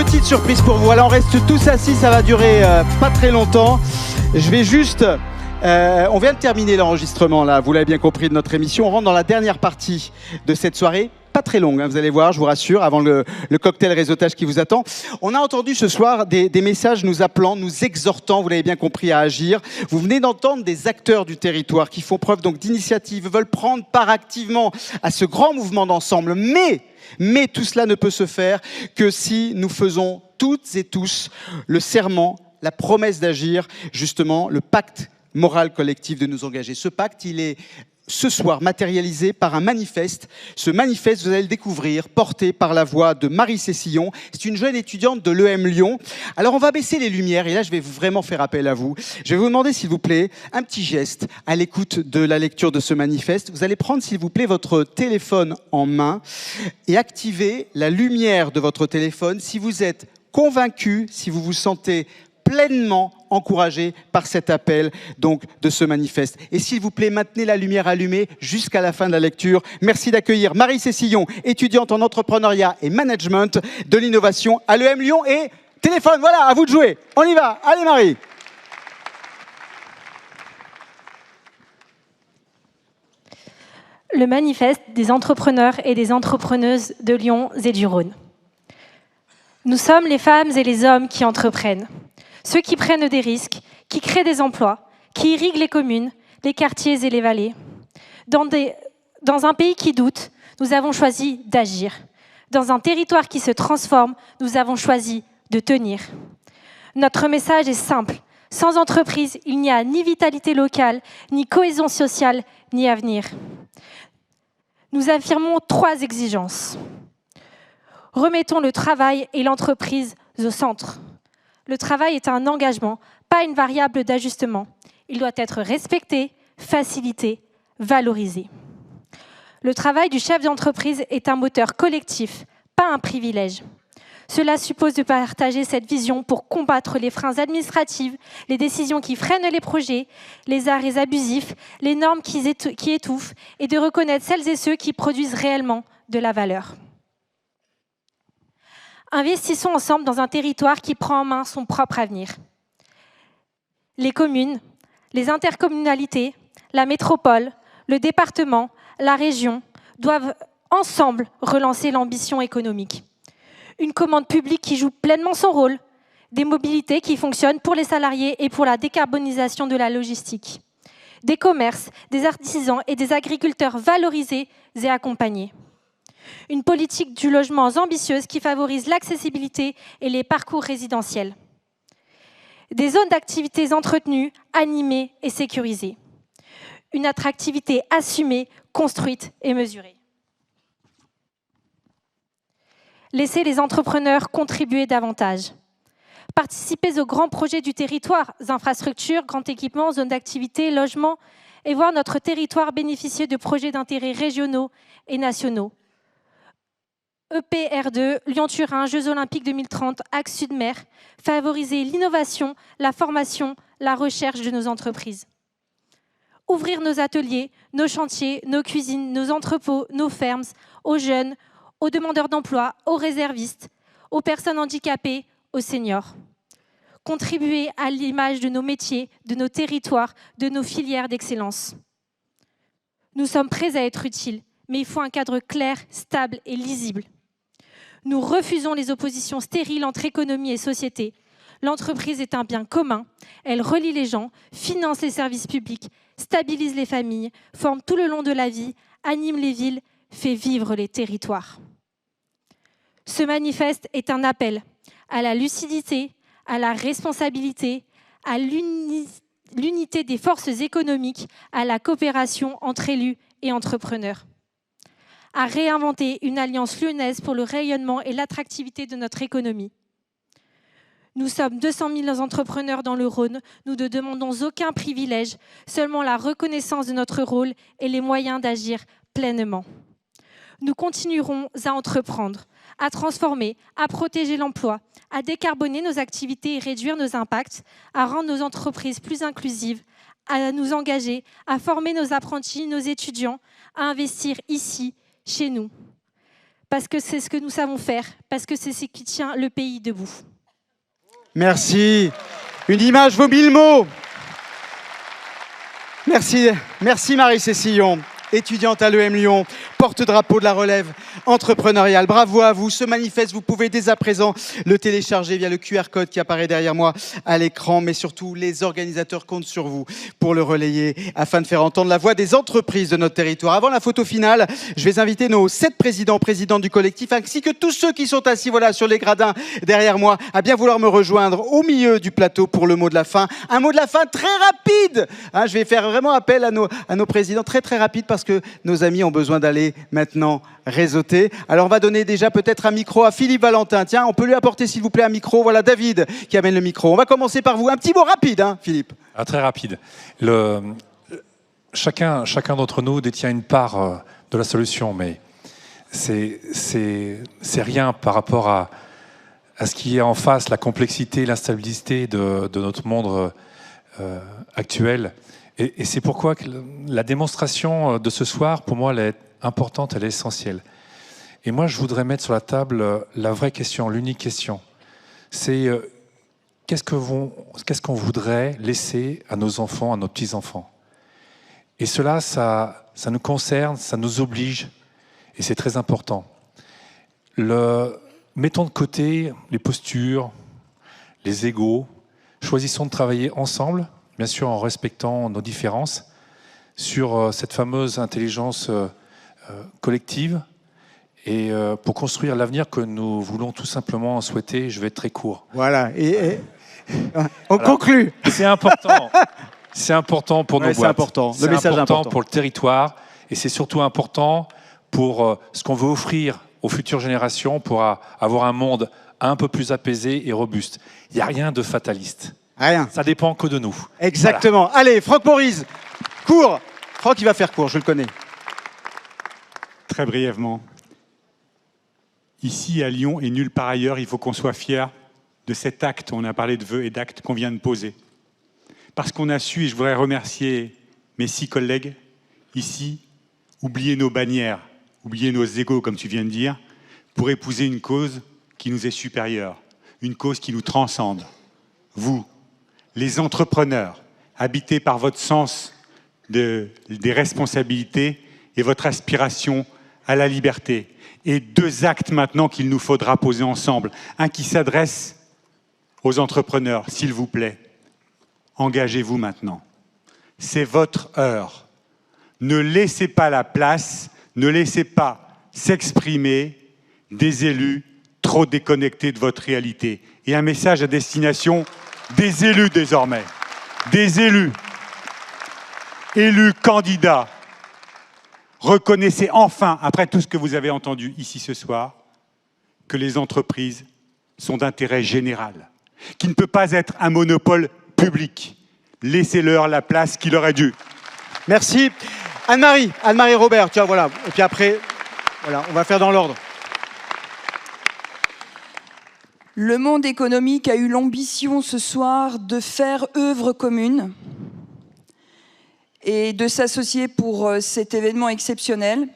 petite surprise pour vous. Alors on reste tous assis, ça va durer pas très longtemps. Je vais juste... on vient de terminer l'enregistrement là, vous l'avez bien compris, de notre émission. On rentre dans la dernière partie de cette soirée. Pas très longue, hein, vous allez voir, je vous rassure, avant le cocktail réseautage qui vous attend. On a entendu ce soir des messages nous appelant, nous exhortant, vous l'avez bien compris, à agir. Vous venez d'entendre des acteurs du territoire qui font preuve donc d'initiative, veulent prendre part activement à ce grand mouvement d'ensemble. Mais tout cela ne peut se faire que si nous faisons toutes et tous le serment, la promesse d'agir, justement, le pacte moral collectif de nous engager. Ce pacte, il est ce soir matérialisé par un manifeste. Ce manifeste, vous allez le découvrir, porté par la voix de Marie Cessillon. C'est une jeune étudiante de l'EM Lyon. Alors on va baisser les lumières et là je vais vraiment faire appel à vous. Je vais vous demander s'il vous plaît un petit geste à l'écoute de la lecture de ce manifeste. Vous allez prendre s'il vous plaît votre téléphone en main et activer la lumière de votre téléphone si vous êtes convaincu, si vous vous sentez pleinement encouragé par cet appel donc de ce manifeste. Et s'il vous plaît, maintenez la lumière allumée jusqu'à la fin de la lecture. Merci d'accueillir Marie Cessillon, étudiante en entrepreneuriat et management de l'innovation à l'EM Lyon. Et téléphone, voilà, à vous de jouer. On y va. Allez Marie. Le manifeste des entrepreneurs et des entrepreneuses de Lyon et du Rhône. Nous sommes les femmes et les hommes qui entreprennent. Ceux qui prennent des risques, qui créent des emplois, qui irriguent les communes, les quartiers et les vallées. Dans un pays qui doute, nous avons choisi d'agir. Dans un territoire qui se transforme, nous avons choisi de tenir. Notre message est simple. Sans entreprise, il n'y a ni vitalité locale, ni cohésion sociale, ni avenir. Nous affirmons 3 exigences. Remettons le travail et l'entreprise au centre. Le travail est un engagement, pas une variable d'ajustement. Il doit être respecté, facilité, valorisé. Le travail du chef d'entreprise est un moteur collectif, pas un privilège. Cela suppose de partager cette vision pour combattre les freins administratifs, les décisions qui freinent les projets, les arrêts abusifs, les normes qui étouffent et de reconnaître celles et ceux qui produisent réellement de la valeur. Investissons ensemble dans un territoire qui prend en main son propre avenir. Les communes, les intercommunalités, la métropole, le département, la région doivent ensemble relancer l'ambition économique. Une commande publique qui joue pleinement son rôle, des mobilités qui fonctionnent pour les salariés et pour la décarbonisation de la logistique, des commerces, des artisans et des agriculteurs valorisés et accompagnés. Une politique du logement ambitieuse qui favorise l'accessibilité et les parcours résidentiels. Des zones d'activités entretenues, animées et sécurisées. Une attractivité assumée, construite et mesurée. Laissez les entrepreneurs contribuer davantage. Participez aux grands projets du territoire, infrastructures, grands équipements, zones d'activité, logements, et voir notre territoire bénéficier de projets d'intérêt régionaux et nationaux. EPR2, Lyon-Turin, Jeux Olympiques 2030, Axe Sud-Mer, favoriser l'innovation, la formation, la recherche de nos entreprises. Ouvrir nos ateliers, nos chantiers, nos cuisines, nos entrepôts, nos fermes, aux jeunes, aux demandeurs d'emploi, aux réservistes, aux personnes handicapées, aux seniors. Contribuer à l'image de nos métiers, de nos territoires, de nos filières d'excellence. Nous sommes prêts à être utiles, mais il faut un cadre clair, stable et lisible. Nous refusons les oppositions stériles entre économie et société. L'entreprise est un bien commun. Elle relie les gens, finance les services publics, stabilise les familles, forme tout le long de la vie, anime les villes, fait vivre les territoires. Ce manifeste est un appel à la lucidité, à la responsabilité, à l'unité des forces économiques, à la coopération entre élus et entrepreneurs. À réinventer une alliance lyonnaise pour le rayonnement et l'attractivité de notre économie. Nous sommes 200 000 entrepreneurs dans le Rhône. Nous ne demandons aucun privilège, seulement la reconnaissance de notre rôle et les moyens d'agir pleinement. Nous continuerons à entreprendre, à transformer, à protéger l'emploi, à décarboner nos activités et réduire nos impacts, à rendre nos entreprises plus inclusives, à nous engager, à former nos apprentis, nos étudiants, à investir ici, chez nous. parce que c'est ce que nous savons faire, parce que c'est ce qui tient le pays debout. Merci. Une image vaut 1000 mots. Merci, merci Marie-Cécillon, étudiante à l'EM Lyon, porte-drapeau de la relève entrepreneuriale. Bravo à vous. Ce manifeste, vous pouvez dès à présent le télécharger via le QR code qui apparaît derrière moi à l'écran. Mais surtout, les organisateurs comptent sur vous pour le relayer afin de faire entendre la voix des entreprises de notre territoire. Avant la photo finale, je vais inviter nos 7 présidents du collectif, ainsi que tous ceux qui sont assis sur les gradins derrière moi, à bien vouloir me rejoindre au milieu du plateau pour le mot de la fin. Un mot de la fin très rapide. Je vais faire vraiment appel à nos présidents très rapide parce que nos amis ont besoin d'aller maintenant réseauter. Alors on va donner déjà peut-être un micro à Philippe Valentin. Tiens, on peut lui apporter s'il vous plaît un micro. Voilà David qui amène le micro. On va commencer par vous. Un petit mot rapide, Philippe. Très rapide. Chacun d'entre nous détient une part de la solution, mais c'est rien par rapport à ce qui est en face, la complexité, l'instabilité de notre monde actuel. Et c'est pourquoi la démonstration de ce soir, pour moi, elle est importante, elle est essentielle. Et moi, je voudrais mettre sur la table la vraie question, l'unique question. C'est qu'est-ce qu'on voudrait laisser à nos enfants, à nos petits-enfants? Et cela, ça nous concerne, ça nous oblige, et c'est très important. Mettons de côté les postures, les égos, choisissons de travailler ensemble, bien sûr en respectant nos différences, sur cette fameuse intelligence collective, et pour construire l'avenir que nous voulons tout simplement souhaiter. Je vais être très court. Voilà, on conclut. C'est important. C'est important pour nos boîtes. C'est important. Le message est important pour le territoire, et c'est surtout important pour ce qu'on veut offrir aux futures générations, pour avoir un monde un peu plus apaisé et robuste. Il n'y a rien de fataliste. Rien. Ça dépend que de nous. Exactement. Voilà. Allez, Franck Maurice, court. Franck, il va faire court, je le connais. Très brièvement. Ici, à Lyon et nulle part ailleurs, il faut qu'on soit fiers de cet acte, on a parlé de vœux et d'actes qu'on vient de poser. Parce qu'on a su, et je voudrais remercier mes 6 collègues, ici, oublier nos bannières, oublier nos égos, comme tu viens de dire, pour épouser une cause qui nous est supérieure, une cause qui nous transcende. Vous, les entrepreneurs, habités par votre sens des responsabilités et votre aspiration à la liberté. Et 2 actes maintenant qu'il nous faudra poser ensemble. Un qui s'adresse aux entrepreneurs, s'il vous plaît. Engagez-vous maintenant. C'est votre heure. Ne laissez pas la place, ne laissez pas s'exprimer des élus trop déconnectés de votre réalité. Et un message à destination des élus désormais. Des élus. Élus candidats. Reconnaissez enfin, après tout ce que vous avez entendu ici ce soir, que les entreprises sont d'intérêt général, qui ne peut pas être un monopole public. Laissez-leur la place qui leur est due. Merci. Anne-Marie Robert, tiens, voilà. Et puis après, voilà, on va faire dans l'ordre. Le monde économique a eu l'ambition ce soir de faire œuvre commune et de s'associer pour cet événement exceptionnel.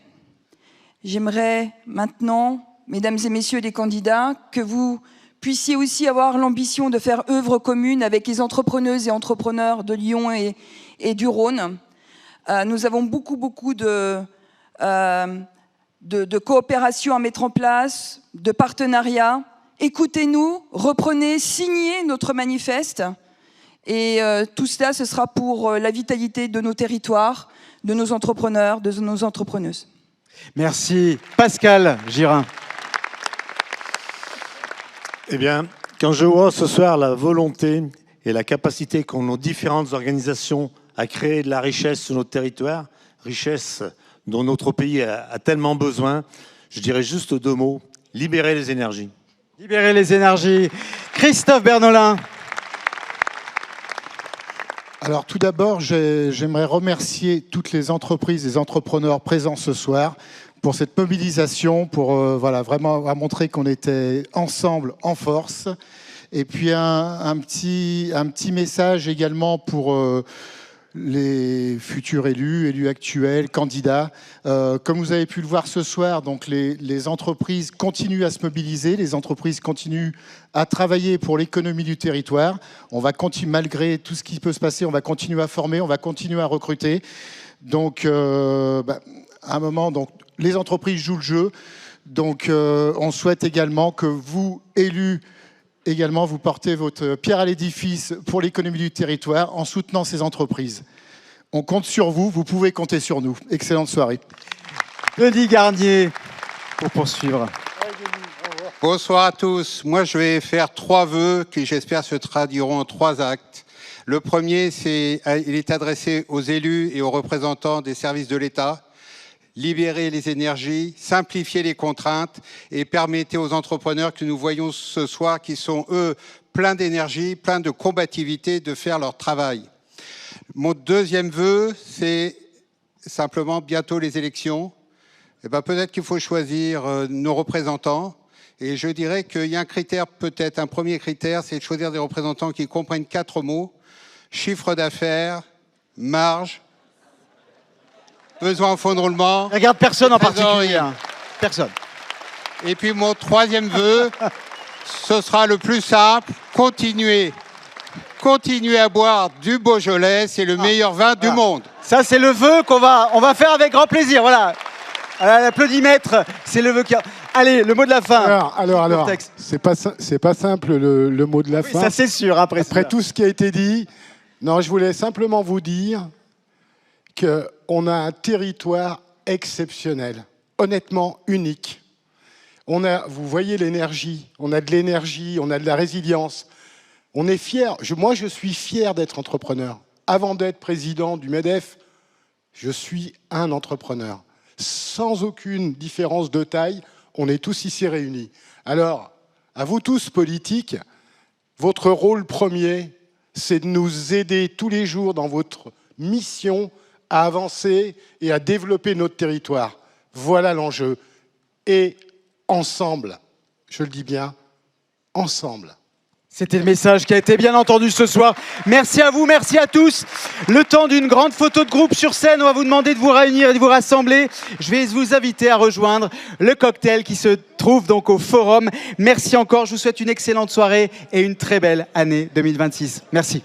J'aimerais maintenant, mesdames et messieurs les candidats, que vous puissiez aussi avoir l'ambition de faire œuvre commune avec les entrepreneuses et entrepreneurs de Lyon et du Rhône. Nous avons beaucoup de coopérations à mettre en place, de partenariats. Écoutez-nous, reprenez, signez notre manifeste. Et tout cela, ce sera pour la vitalité de nos territoires, de nos entrepreneurs, de nos entrepreneuses. Merci. Pascal Girin. Eh bien, quand je vois ce soir la volonté et la capacité qu'ont nos différentes organisations à créer de la richesse sur notre territoire, richesse dont notre pays a tellement besoin, je dirais juste 2 mots, libérer les énergies. Libérer les énergies. Christophe Bernolin. Alors tout d'abord, j'aimerais remercier toutes les entreprises et entrepreneurs présents ce soir pour cette mobilisation, pour vraiment montrer qu'on était ensemble, en force. Et puis un petit message également pour les futurs élus, élus actuels, candidats. Comme vous avez pu le voir ce soir, donc les entreprises continuent à se mobiliser, les entreprises continuent à travailler pour l'économie du territoire. On va continuer, malgré tout ce qui peut se passer, on va continuer à former, on va continuer à recruter. Donc, à un moment, donc, les entreprises jouent le jeu. Donc, on souhaite également que vous, élus, également, vous portez votre pierre à l'édifice pour l'économie du territoire en soutenant ces entreprises. On compte sur vous, vous pouvez compter sur nous. Excellente soirée. Denis Garnier, pour poursuivre. Bonsoir à tous. Moi, je vais faire 3 vœux qui, j'espère, se traduiront en 3 actes. Le premier, il est adressé aux élus et aux représentants des services de l'État. Libérer les énergies, simplifier les contraintes et permettez aux entrepreneurs que nous voyons ce soir, qui sont, eux, pleins d'énergie, pleins de combativité, de faire leur travail. Mon deuxième vœu, c'est simplement bientôt les élections. Eh ben, peut-être qu'il faut choisir nos représentants. Et je dirais qu'il y a un critère, peut-être un premier critère, c'est de choisir des représentants qui comprennent 4 mots. Chiffre d'affaires, marge, besoin en fonds de roulement. Regarde personne en particulier. Personne. Et puis mon troisième vœu, ce sera le plus simple, continuer à boire du Beaujolais, c'est le meilleur vin du monde. Ça, c'est le vœu on va faire avec grand plaisir. Voilà. L'applaudimètre, c'est le vœu qui... Allez, le mot de la fin. Alors, c'est pas simple le mot de la fin. Ça, c'est sûr. Après tout ce qui a été dit, non, je voulais simplement vous dire qu'on a un territoire exceptionnel, honnêtement unique. Vous voyez l'énergie, on a de l'énergie, on a de la résilience. On est fiers. Moi, je suis fier d'être entrepreneur. Avant d'être président du MEDEF, je suis un entrepreneur. Sans aucune différence de taille, on est tous ici réunis. Alors, à vous tous, politiques, votre rôle premier, c'est de nous aider tous les jours dans votre mission à avancer et à développer notre territoire. Voilà l'enjeu. Et ensemble, je le dis bien, ensemble. C'était le message qui a été bien entendu ce soir. Merci à vous, merci à tous. Le temps d'une grande photo de groupe sur scène, on va vous demander de vous réunir et de vous rassembler. Je vais vous inviter à rejoindre le cocktail qui se trouve donc au Forum. Merci encore, je vous souhaite une excellente soirée et une très belle année 2026. Merci.